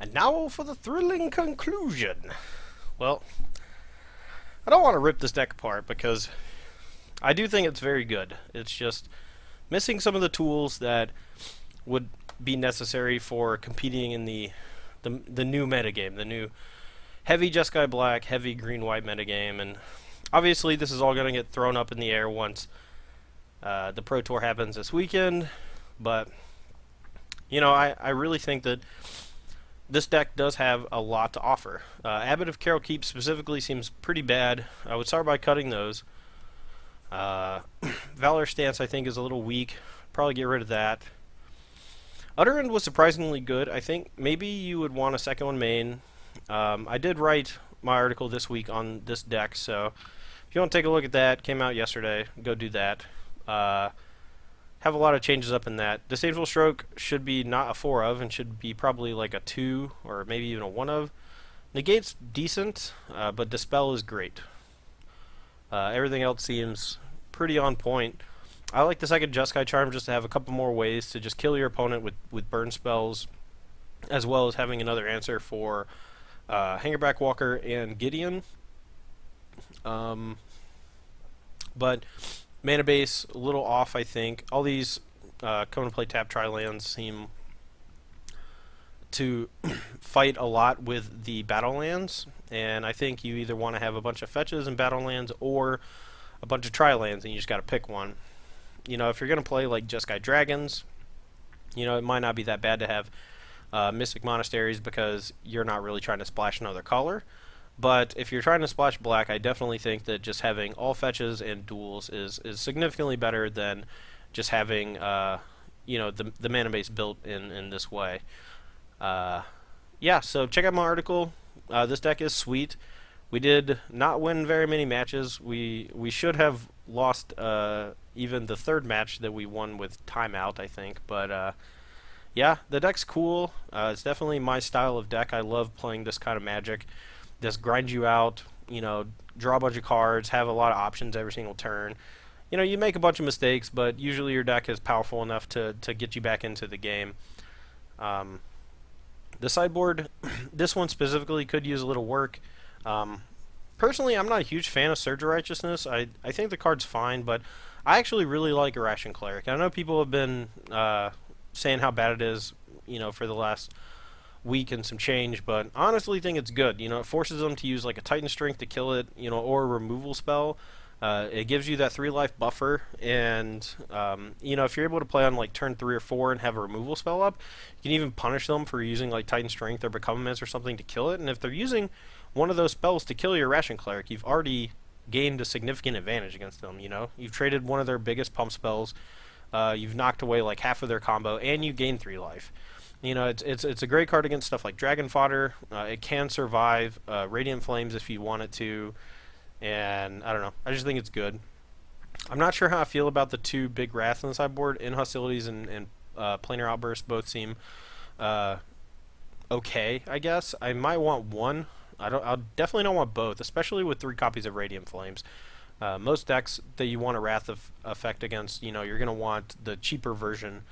And now for the thrilling conclusion. Well, I don't want to rip this deck apart because I do think it's very good. It's just missing some of the tools that would be necessary for competing in the new metagame, the new heavy Jeskai black, heavy green white metagame, and obviously this is all going to get thrown up in the air once the Pro Tour happens this weekend. But I really think that this deck does have a lot to offer. Abbot of Carol Keep specifically seems pretty bad. I would start by cutting those. Valor Stance I think is a little weak. Probably get rid of that. Utterend was surprisingly good. I think maybe you would want a second one main. I did write my article this week on this deck, so if you want to take a look at that, came out yesterday, go do that. Have a lot of changes up in that. Disdainful Stroke should be not a 4 of, and should be probably like a 2, or maybe even a 1 of. Negate's decent, but Dispel is great. Everything else seems pretty on point. I like the second Jeskai Charm just to have a couple more ways to just kill your opponent with burn spells, as well as having another answer for Hangerback Walker and Gideon. But mana base, a little off, I think. All these come to play tap tri-lands seem to fight a lot with the battle lands, and I think you either want to have a bunch of fetches and battle lands or a bunch of tri-lands, and you just got to pick one. If you're going to play like Jeskai Dragons, it might not be that bad to have Mystic Monasteries because you're not really trying to splash another color. But if you're trying to splash black, I definitely think that just having all fetches and duels is significantly better than just having the mana base built in this way. So check out my article. This deck is sweet. We did not win very many matches. We should have lost even the third match that we won with timeout, I think. But the deck's cool. It's definitely my style of deck. I love playing this kind of Magic. Just grind you out, draw a bunch of cards, have a lot of options every single turn. You make a bunch of mistakes, but usually your deck is powerful enough to get you back into the game. The sideboard, this one specifically could use a little work. Personally, I'm not a huge fan of Surge of Righteousness. I think the card's fine, but I actually really like Irrational Cleric. I know people have been saying how bad it is, for the last week and some change, but I honestly think it's good. It forces them to use like a Titan Strength to kill it, or a removal spell. It gives you that 3 life buffer, and if you're able to play on like turn 3 or 4 and have a removal spell up, you can even punish them for using like Titan Strength or Become Immense or something to kill it. And if they're using one of those spells to kill your Irrational Cleric, you've already gained a significant advantage against them. You've traded one of their biggest pump spells, you've knocked away like half of their combo, and you gain 3 life. It's a great card against stuff like Dragon Fodder. It can survive Radiant Flames if you want it to, and I don't know. I just think it's good. I'm not sure how I feel about the 2 big Wraths on the sideboard. In Hostilities and Planar Outburst both seem okay, I guess. I might want one. I'll definitely don't want both, especially with 3 copies of Radiant Flames. Most decks that you want a Wrath effect against, you're going to want the cheaper version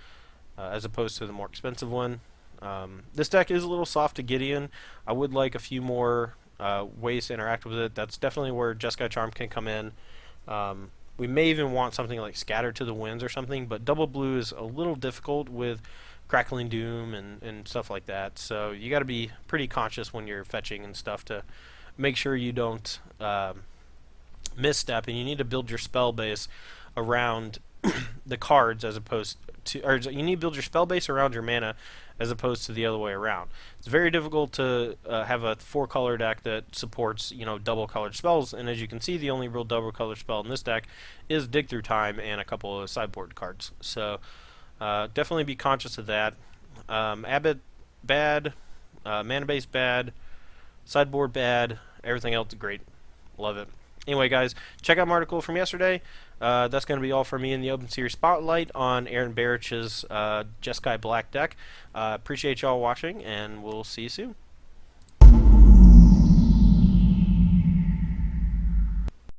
as opposed to the more expensive one. This deck is a little soft to Gideon. I would like a few more ways to interact with it. That's definitely where Jeskai Charm can come in. We may even want something like Scatter to the Winds or something, but double blue is a little difficult with Crackling Doom and stuff like that. So you got to be pretty conscious when you're fetching and stuff to make sure you don't misstep, and you need to build your spell base around the cards as opposed to, or you need to build your spell base around your mana as opposed to the other way around. It's very difficult to have a 4-color deck that supports double colored spells, and as you can see, the only real double colored spell in this deck is Dig Through Time and a couple of sideboard cards. So definitely be conscious of that. Abbot bad, mana base bad, sideboard bad, everything else great. Love it. Anyway, guys, check out my article from yesterday. That's going to be all for me in the Open Series Spotlight on Aaron Barich's Jeskai Black deck. Appreciate y'all watching, and we'll see you soon.